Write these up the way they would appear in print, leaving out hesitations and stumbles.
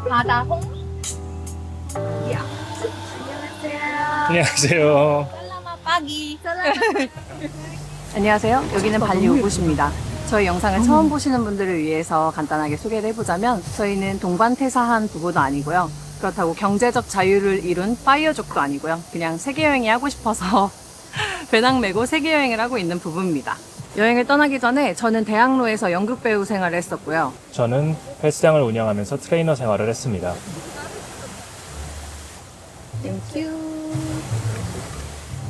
바다 홍. 안녕하세요. 살라마 빠기. 안녕하세요. 여기는 발리 우붓입니다. 저희 영상을 처음 보시는 분들을 위해서 간단하게 소개를 해보자면 저희는 동반퇴사한 부부도 아니고요. 그렇다고 경제적 자유를 이룬 파이어족도 아니고요. 그냥 세계여행이 하고 싶어서 배낭 메고 세계여행을 하고 있는 부부입니다. 여행을 떠나기 전에 저는 대학로에서 연극 배우 생활을 했었고요. 저는 헬스장을 운영하면서 트레이너 생활을 했습니다.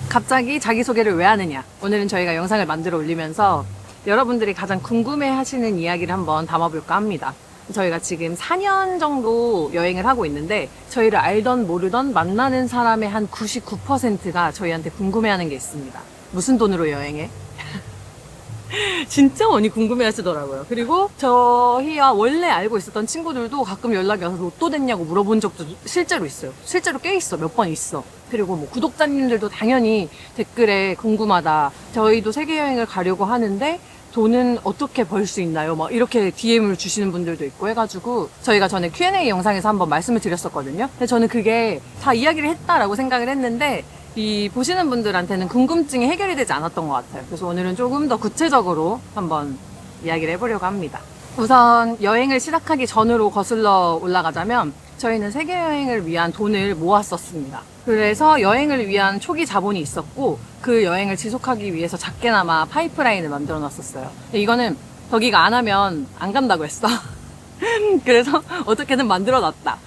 갑자기 자기소개를 왜 하느냐? 오늘은 저희가 영상을 만들어 올리면서 여러분들이 가장 궁금해 하시는 이야기를 한번 담아볼까 합니다. 저희가 지금 4년 정도 여행을 하고 있는데 저희를 알던 모르던 만나는 사람의 한 99%가 저희한테 궁금해하는 게 있습니다. 무슨 돈으로 여행해? 진짜 많이 궁금해 하시더라고요. 그리고 저희와 원래 알고 있었던 친구들도 가끔 연락이 와서 로또 됐냐고 물어본 적도 실제로 있어요. 실제로 꽤 있어. 몇 번 있어. 그리고 뭐 구독자님들도 당연히 댓글에 궁금하다. 저희도 세계여행을 가려고 하는데 돈은 어떻게 벌 수 있나요? 막 이렇게 DM을 주시는 분들도 있고 해가지고 저희가 전에 Q&A 영상에서 한번 말씀을 드렸었거든요. 근데 저는 그게 다 이야기를 했다라고 생각을 했는데 이 보시는 분들한테는 궁금증이 해결이 되지 않았던 것 같아요. 그래서 오늘은 조금 더 구체적으로 한번 이야기를 해보려고 합니다. 우선 여행을 시작하기 전으로 거슬러 올라가자면 저희는 세계여행을 위한 돈을 모았었습니다. 그래서 여행을 위한 초기 자본이 있었고 그 여행을 지속하기 위해서 작게나마 파이프라인을 만들어 놨었어요. 이거는 덕이가 안 하면 안 간다고 했어. 그래서 어떻게든 만들어 놨다.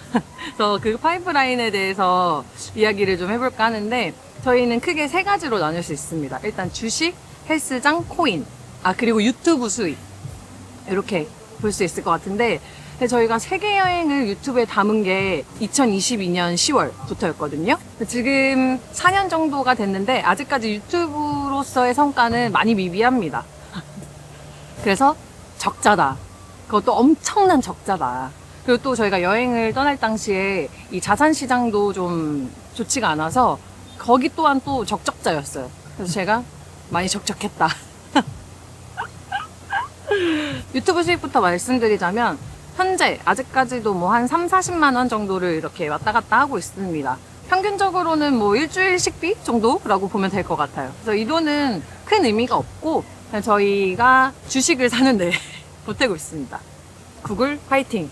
그래서 그 파이프라인에 대해서 이야기를 좀 해볼까 하는데 저희는 크게 세 가지로 나눌 수 있습니다. 일단 주식, 헬스장, 코인, 그리고 유튜브 수익 이렇게 볼 수 있을 것 같은데 근데 저희가 세계여행을 유튜브에 담은 게 2022년 10월부터였거든요. 지금 4년 정도가 됐는데 아직까지 유튜브로서의 성과는 많이 미비합니다. 그래서 적자다. 그것도 엄청난 적자다. 그리고 또 저희가 여행을 떠날 당시에 이 자산시장도 좀 좋지가 않아서 거기 또한 또 적적자였어요. 그래서 제가 많이 적적했다. 유튜브 수익부터 말씀드리자면 현재 아직까지도 뭐 한 3, 40만 원 정도를 이렇게 왔다 갔다 하고 있습니다. 평균적으로는 뭐 일주일 식비 정도라고 보면 될 것 같아요. 그래서 이 돈은 큰 의미가 없고 그냥 저희가 주식을 사는데 보태고 있습니다. 구글 파이팅!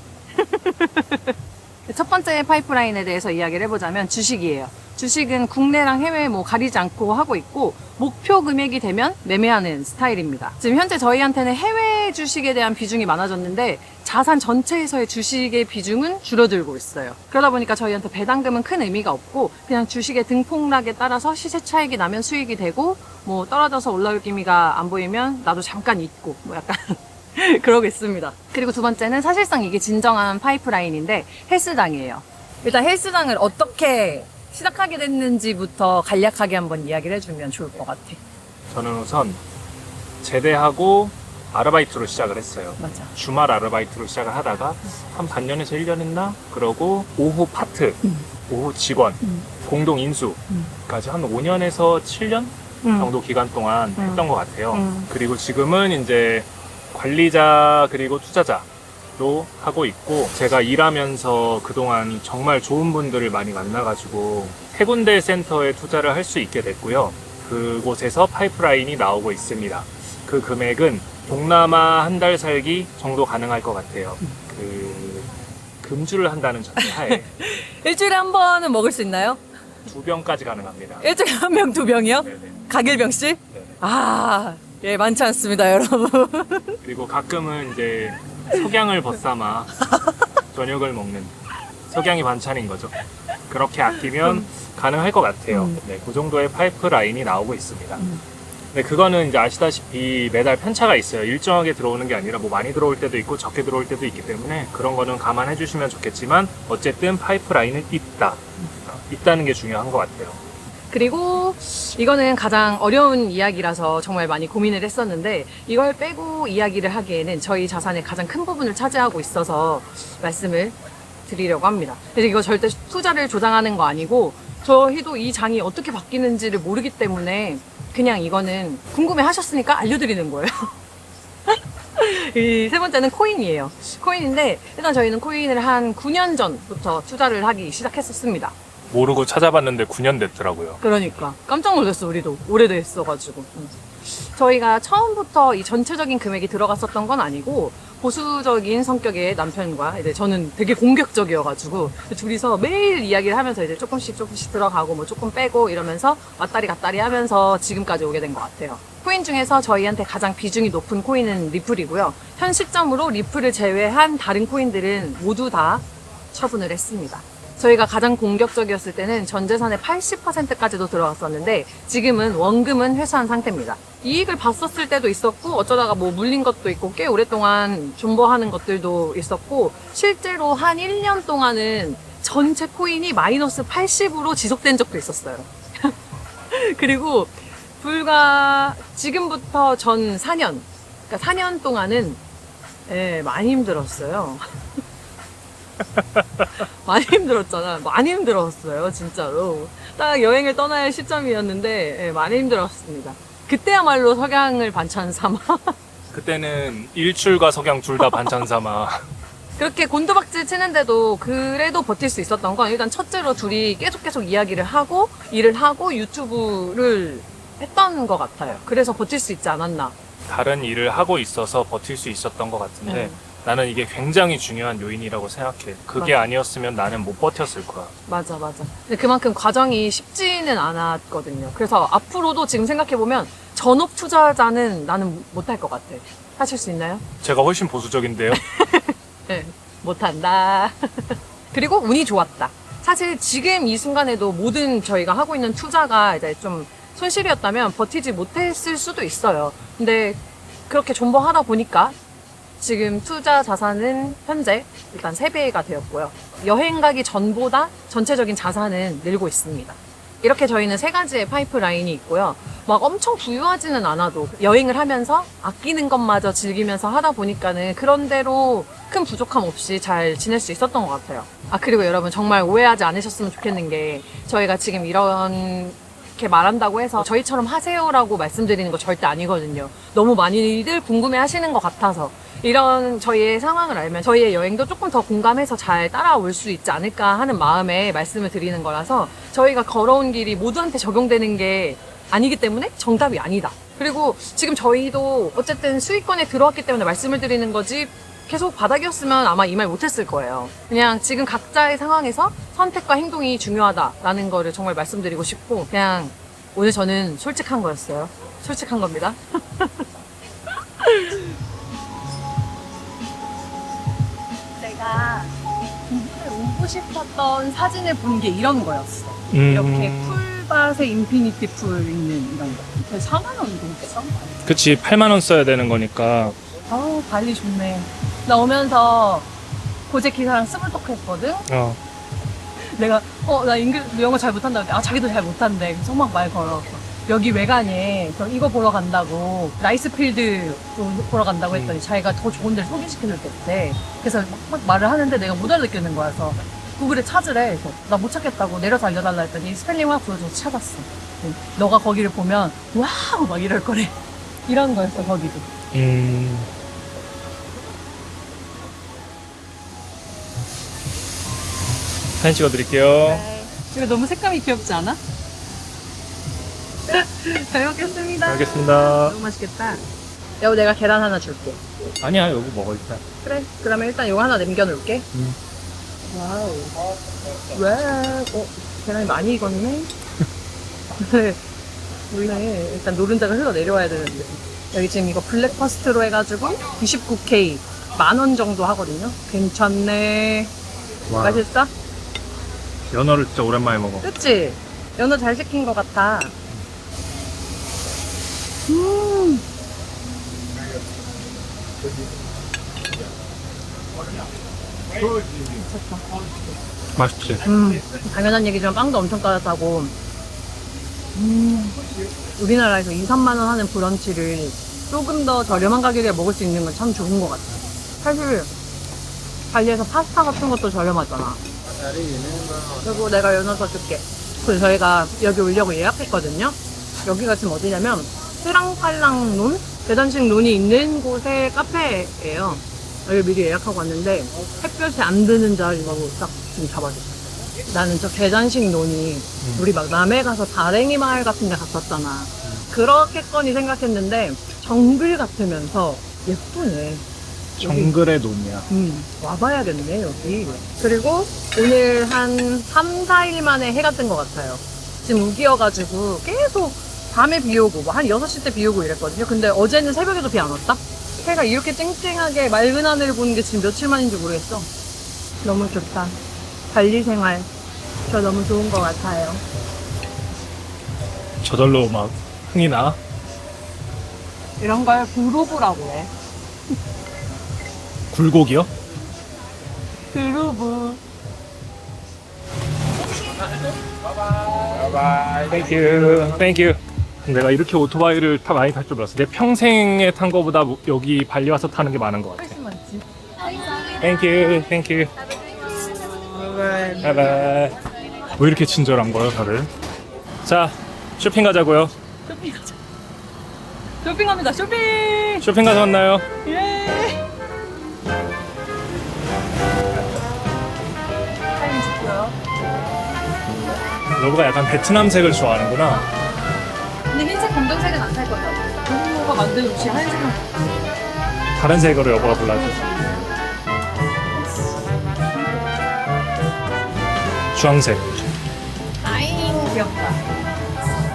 첫 번째 파이프라인에 대해서 이야기를 해보자면 주식이에요. 주식은 국내랑 해외 뭐 가리지 않고 하고 있고 목표 금액이 되면 매매하는 스타일입니다. 지금 현재 저희한테는 해외 주식에 대한 비중이 많아졌는데 자산 전체에서의 주식의 비중은 줄어들고 있어요. 그러다 보니까 저희한테 배당금은 큰 의미가 없고 그냥 주식의 등폭락에 따라서 시세 차익이 나면 수익이 되고 뭐 떨어져서 올라올 기미가 안 보이면 나도 잠깐 잊고 뭐 약간 그러고 있습니다. 그리고 두 번째는 사실상 이게 진정한 파이프라인인데 헬스장이에요. 일단 헬스장을 어떻게 시작하게 됐는지부터 간략하게 한번 이야기를 해주면 좋을 것 같아. 저는 우선 제대하고 아르바이트로 시작을 했어요. 맞아. 주말 아르바이트로 시작을 하다가 한 반년에서 1년 했나? 그러고 오후 파트, 오후 직원, 공동 인수까지 한 5년에서 7년 정도 기간 동안 했던 것 같아요. 그리고 지금은 이제 관리자 그리고 투자자로 하고 있고 제가 일하면서 그동안 정말 좋은 분들을 많이 만나가지고 세 군데 센터에 투자를 할 수 있게 됐고요. 그곳에서 파이프라인이 나오고 있습니다. 그 금액은 동남아 한 달 살기 정도 가능할 것 같아요. 금주를 한다는 전제하에 일주일에 한 번은 먹을 수 있나요? 2병까지 가능합니다. 일주일에 한 병, 두 병이요? 네네. 각일병씩? 네네. 예, 많지 않습니다, 여러분. 그리고 가끔은 이제 석양을 벗삼아 저녁을 먹는 석양이 반찬인 거죠. 그렇게 아끼면 가능할 것 같아요. 네, 그 정도의 파이프라인이 나오고 있습니다. 네, 그거는 이제 아시다시피 매달 편차가 있어요. 일정하게 들어오는 게 아니라 뭐 많이 들어올 때도 있고 적게 들어올 때도 있기 때문에 그런 거는 감안해 주시면 좋겠지만 어쨌든 파이프라인은 있다는 게 중요한 것 같아요. 그리고 이거는 가장 어려운 이야기라서 정말 많이 고민을 했었는데 이걸 빼고 이야기를 하기에는 저희 자산의 가장 큰 부분을 차지하고 있어서 말씀을 드리려고 합니다. 그래서 이거 절대 투자를 조장하는 거 아니고 저희도 이 장이 어떻게 바뀌는지를 모르기 때문에 그냥 이거는 궁금해 하셨으니까 알려드리는 거예요. 이 세 번째는 코인이에요. 코인인데 일단 저희는 코인을 한 9년 전부터 투자를 하기 시작했었습니다. 모르고 찾아봤는데 9년 됐더라고요. 그러니까 깜짝 놀랐어. 우리도 오래됐어가지고. 저희가 처음부터 이 전체적인 금액이 들어갔었던 건 아니고 보수적인 성격의 남편과 이제 저는 되게 공격적이어가지고 둘이서 매일 이야기를 하면서 이제 조금씩 들어가고 뭐 조금 빼고 이러면서 왔다리 갔다리 하면서 지금까지 오게 된 것 같아요. 코인 중에서 저희한테 가장 비중이 높은 코인은 리플이고요. 현 시점으로 리플을 제외한 다른 코인들은 모두 다 처분을 했습니다. 저희가 가장 공격적이었을 때는 전 재산의 80%까지도 들어갔었는데 지금은 원금은 회수한 상태입니다. 이익을 봤었을 때도 있었고 어쩌다가 뭐 물린 것도 있고 꽤 오랫동안 존버하는 것들도 있었고 실제로 한 1년 동안은 전체 코인이 마이너스 80으로 지속된 적도 있었어요. 그리고 불과 지금부터 전 4년, 그러니까 4년 동안은 많이 힘들었어요. 많이 힘들었잖아. 많이 힘들었어요, 진짜로. 딱 여행을 떠나야 할 시점이었는데 많이 힘들었습니다. 그때야말로 석양을 반찬 삼아. 그때는 일출과 석양 둘 다 반찬 삼아. 그렇게 곤두박질 치는데도 그래도 버틸 수 있었던 건 일단 첫째로 둘이 계속 이야기를 하고 일을 하고 유튜브를 했던 것 같아요. 그래서 버틸 수 있지 않았나. 다른 일을 하고 있어서 버틸 수 있었던 것 같은데 나는 이게 굉장히 중요한 요인이라고 생각해. 그게 맞아. 아니었으면 나는 못 버텼을 거야. 맞아. 근데 그만큼 과정이 쉽지는 않았거든요. 그래서 앞으로도 지금 생각해보면 전업 투자자는 나는 못할 것 같아. 하실 수 있나요? 제가 훨씬 보수적인데요. 네, 못한다. 그리고 운이 좋았다. 사실 지금 이 순간에도 모든 저희가 하고 있는 투자가 이제 좀 손실이었다면 버티지 못했을 수도 있어요. 근데 그렇게 존버하다 보니까 지금 투자 자산은 현재 일단 3배가 되었고요. 여행 가기 전보다 전체적인 자산은 늘고 있습니다. 이렇게 저희는 3가지의 파이프라인이 있고요. 막 엄청 부유하지는 않아도 여행을 하면서 아끼는 것마저 즐기면서 하다 보니까는 그런대로 큰 부족함 없이 잘 지낼 수 있었던 것 같아요. 그리고 여러분 정말 오해하지 않으셨으면 좋겠는 게 저희가 지금 이렇게 말한다고 해서 저희처럼 하세요라고 말씀드리는 거 절대 아니거든요. 너무 많이들 궁금해 하시는 것 같아서 이런 저희의 상황을 알면 저희의 여행도 조금 더 공감해서 잘 따라올 수 있지 않을까 하는 마음에 말씀을 드리는 거라서 저희가 걸어온 길이 모두한테 적용되는 게 아니기 때문에 정답이 아니다. 그리고 지금 저희도 어쨌든 수익권에 들어왔기 때문에 말씀을 드리는 거지 계속 바닥이었으면 아마 이 말 못했을 거예요. 그냥 지금 각자의 상황에서 선택과 행동이 중요하다라는 거를 정말 말씀드리고 싶고 그냥 오늘 저는 솔직한 거였어요. 솔직한 겁니다. 내가 오고 싶었던 사진을 본 게 이런 거였어. 이렇게 풀밭에 인피니티 풀 있는 이런 거. 4만 원 정도 싼 거 아니야? 그치, 8만 원 써야 되는 거니까. 아우 발리 좋네. 나 오면서 고제 기사랑 스몰토크 했거든. 내가 나 영어 잘 못한다 그랬더니 자기도 잘 못한대. 그래서 막 말 걸어. 여기 외관에 이거 보러 간다고 라이스필드 보러 간다고 했더니 자기가 더 좋은 데를 소개시켜줬대. 그래서 막 말을 하는데 내가 못 알아듣겠는 거야. 그래서 구글에 찾으래. 그래서 나 못 찾겠다고 내려서 알려달라 했더니 스펠링 막 불러줘서 찾았어. 너가 거기를 보면 와우 막 이럴 거래. 이런 거였어 거기도. 사진 찍어드릴게요. 이거 너무 색감이 귀엽지 않아? 잘 먹겠습니다. 알겠습니다. 너무 맛있겠다. 여보 내가 계란 하나 줄게. 아니야, 여기 먹어 일단. 그래. 그러면 일단 이거 하나 남겨놓을게. 와우. 와. 계란이 많이 익었네. 원래 일단 노른자가 흘러내려와야 되는데. 여기 지금 이거 블랙퍼스트로 해가지고 99K 10,000원 정도 하거든요. 괜찮네. 와. 맛있어? 연어를 진짜 오랜만에 먹어. 그치? 연어 잘 시킨 것 같아. 맛있지? 당연한 얘기지만 빵도 엄청 따뜻하고 우리나라에서 2, 3만 원 하는 브런치를 조금 더 저렴한 가격에 먹을 수 있는 건 참 좋은 것 같아. 사실 발리에서 파스타 같은 것도 저렴하잖아. 그리고 내가 연어 더 줄게. 그래서 저희가 여기 오려고 예약했거든요. 여기가 지금 어디냐면 스랑팔랑론 계단식 논이 있는 곳의 카페예요. 여기 미리 예약하고 왔는데 햇볕이 안 드는 자리로 딱 지금 잡아줬어요. 나는 저 계단식 논이 우리 막 남해 가서 다랭이 마을 같은 데 갔었잖아. 그렇게거니 생각했는데 정글 같으면서 예쁘네. 정글의 논이야. 와봐야겠네 여기. 그리고 오늘 한 3, 4일 만에 해가 뜬 것 같아요. 지금 우기여가지고 계속 밤에 비 오고 뭐 한 6시 때 비 오고 이랬거든요. 근데 어제는 새벽에도 비 안 왔다? 해가 이렇게 쨍쨍하게 맑은 하늘을 보는 게 지금 며칠 만인지 모르겠어. 너무 좋다. 발리 생활 저 너무 좋은 것 같아요. 저절로 막 흥이 나. 이런 걸 그루브라고 해. 굴곡이요? 그루브. 바이바이. 땡큐. 땡큐. 내가 이렇게 오토바이를 많이 탈 줄 몰랐어. 내 평생에 탄 거보다 여기 발리 와서 타는 게 많은 것 같아. 훨씬 많지. 땡큐. 땡큐. 바이바이. 왜 이렇게 친절한 거예요, 다들? 자, 쇼핑 가자고요. 쇼핑 가자. 쇼핑합니다. 쇼핑. 쇼핑 가서 만나요. 예. 사진 찍고요. 여보가 약간 베트남색을 좋아하는구나. 근데 흰색, 검정색은 안 살 거죠? 여보가 만든 옷이 하얀색은 다른 색으로 여보가 골라줘. 주황색. 귀엽다.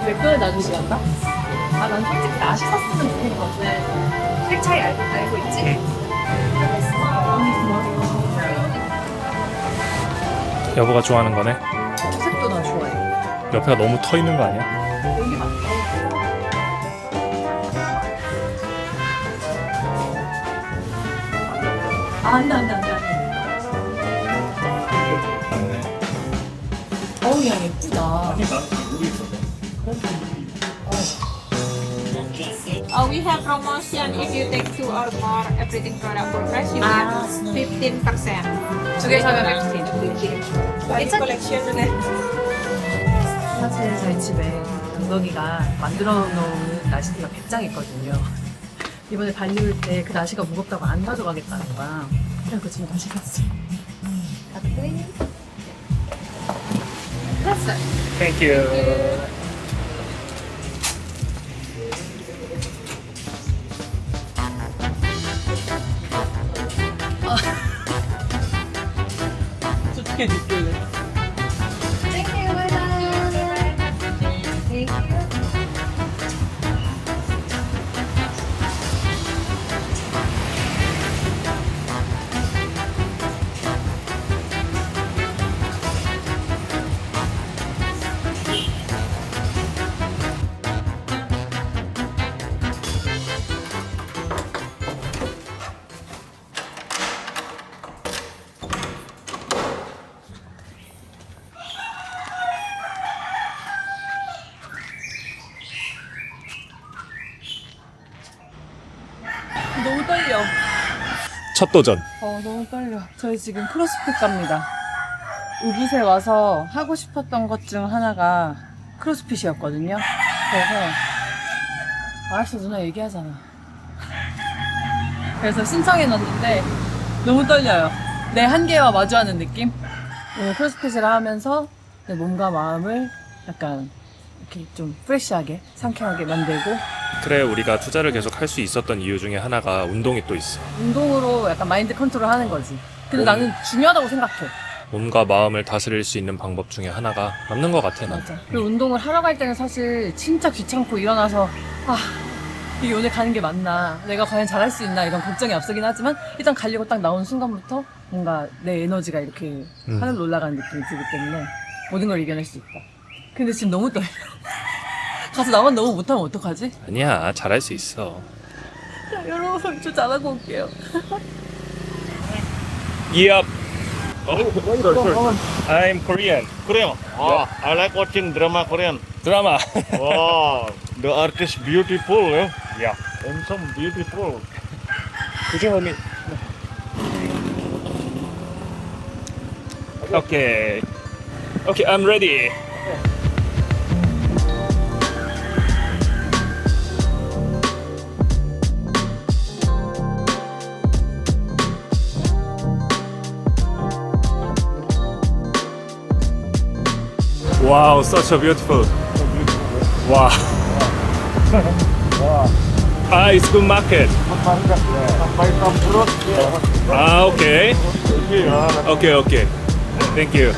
몇 번을 놔두지 않나? 아, 난 솔직히 나시 샀으면 좋겠는 건데 색 차이 알고 있지? 여보가 좋아하는 거네. 색도 나 좋아해. 옆에가 너무 터 있는 거 아니야? 여기 맞다. 아, 안 돼. 어우, 야, 예쁘다. We have promotion if you take 2 or more everything product for fresh you get 15%. 두 개 사면 15. It's collection. 사실 저희 집에 은덕이가 만들어 놓은 나시티가 100장 있거든요. 이번에 발리 올 때 그 나시가 무겁다고 안 가져가겠다는 거야. 그래서 지금 다시 갔어. 땡큐. 어떻게 느껴요? 너무 떨려. 첫 도전. 너무 떨려. 저희 지금 크로스핏 갑니다. 우붓에 와서 하고 싶었던 것 중 하나가 크로스핏이었거든요. 그래서 알았어, 누나 얘기하잖아. 그래서 신청해놨는데 너무 떨려요. 내 한계와 마주하는 느낌? 오늘 크로스핏을 하면서 내 몸과 마음을 약간 이렇게 좀 프레시하게, 상쾌하게 만들고 그래, 우리가 투자를 계속 할 수 있었던 이유 중에 하나가 운동이 또 있어. 운동으로 약간 마인드 컨트롤 하는 거지. 근데 나는 중요하다고 생각해. 몸과 마음을 다스릴 수 있는 방법 중에 하나가 맞는 것 같아, 난. 맞아. 그리고 운동을 하러 갈 때는 사실 진짜 귀찮고 일어나서 이게 오늘 가는 게 맞나, 내가 과연 잘할 수 있나 이런 걱정이 앞서긴 하지만 일단 가려고 딱 나온 순간부터 뭔가 내 에너지가 이렇게 하늘로 올라가는 느낌이 들기 때문에 모든 걸 이겨낼 수 있다. 근데 지금 너무 떨려. 가서 나만 너무 못하면 어떡하지? 아니야, 잘할 수 있어. 자, 여러분 저 잘하고 올게요. Yep. Oh, I'm Korean. Korean. Oh, I like watching drama Korean. 드라마. Wow, the artist beautiful, eh? Yeah. Handsome, beautiful. Could you help me? Okay. Okay, I'm ready. Wow, such a beautiful. Wow. Ah, it's good market. Buy some fruit. Ah, okay. Okay, okay. Thank you.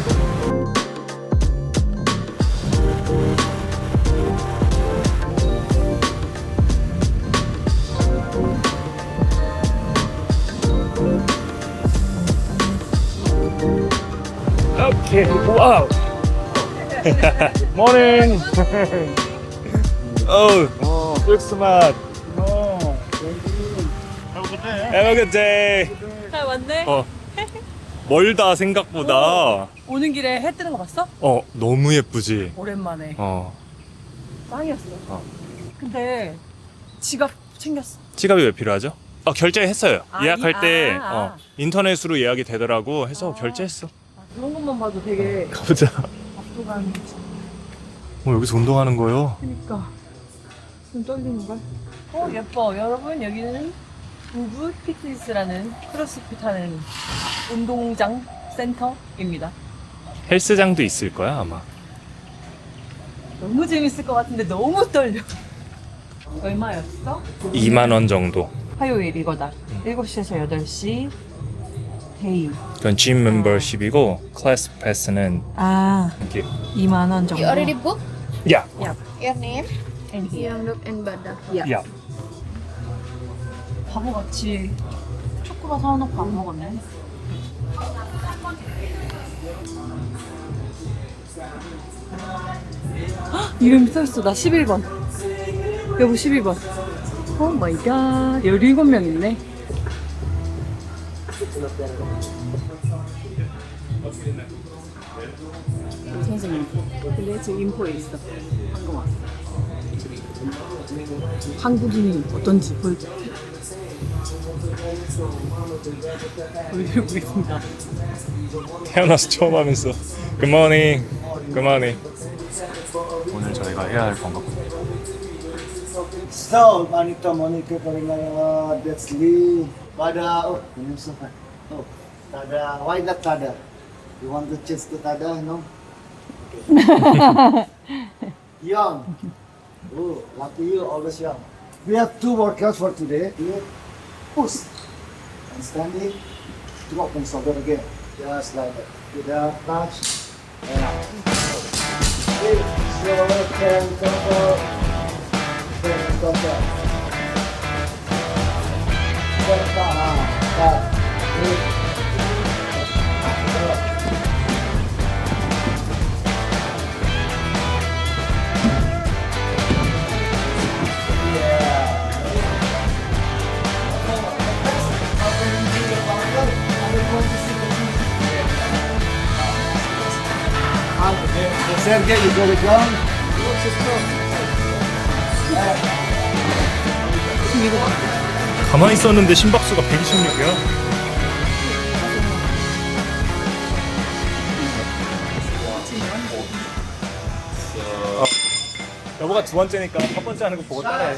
Okay, wow. Morning. Oh, look smart. Have a good day. 잘 왔네. 멀다 생각보다. 오는 길에 해 뜨는 거 봤어? 너무 예쁘지. 오랜만에. 짱이었어. 근데 지갑 챙겼어. 지갑이 왜 필요하죠? 결제했어요. 아, 예약할 때 아. 인터넷으로 예약이 되더라고 해서 결제했어. 그런 것만 봐도 되게 가보자. 압도감. 여기서 운동하는 거요? 그니까 좀 떨리는걸? 예뻐. 여러분 여기는 부부 피트니스라는 크로스핏 하는 운동장 센터입니다. 헬스장도 있을 거야 아마. 너무 재밌을 것 같은데 너무 떨려. 얼마였어? 2만 원 정도. 화요일 이거다. 7시에서 8시 데이. 그건 짐 멤버십이고 클래스 패스는 이렇게. 2만 원 정도. You already booked 야. your name? And here. Youngluk and Bada. 야. 바보같이 초코바 사놓고 안 먹었네. 헉, 이름이 써있어. 나 11번. 여보 12번. 오 마이 갓. 17명 있네. 선생님. 근데 지금 인포에 있어. 방금 왔어. 한국인이 어떤지 보여드릴게요. 보여드리겠습니다. 태어나서 처음 하면서 굿모닝 굿모닝. 오늘 저희가 해야 할 번거롭습니다. So, Anita Monica Karina Desley, Tada, ini siapa? Tada, why not Tada? You want to change to Tada, no? Okay. Young. Oh, lucky you, always young. We have 2 workouts for today. Push and standing, drop and shoulder again, just like that. Without touch, and out. Okay, so can cover. Sergey, you go with John. 가만히 있었는데 심박수가 126이야. 여보가 2번째니까 첫 번째 하는 거 보고 따라해.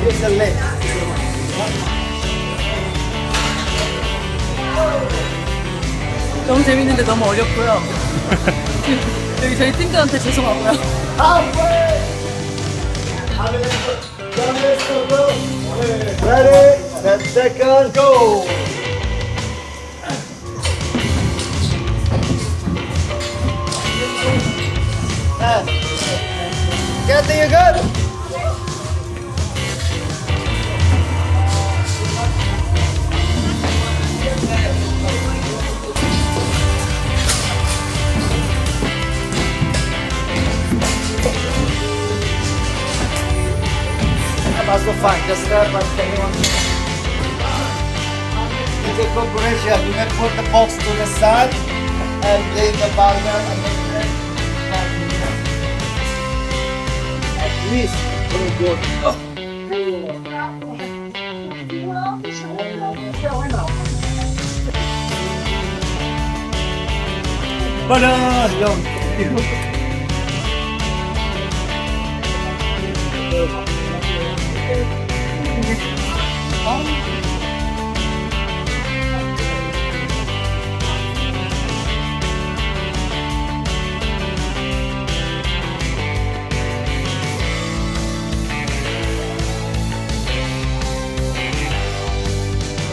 Here's the leg. 너무 재밌는데 너무 어렵고요. 여기 저희 팀들한테 죄송하고요. Ready, set, second, go! Kathy, you good? Also fine, just start by taking one. It's a corporation. You can put the box to the side and leave the barbell and then at least very good. 바다. Good.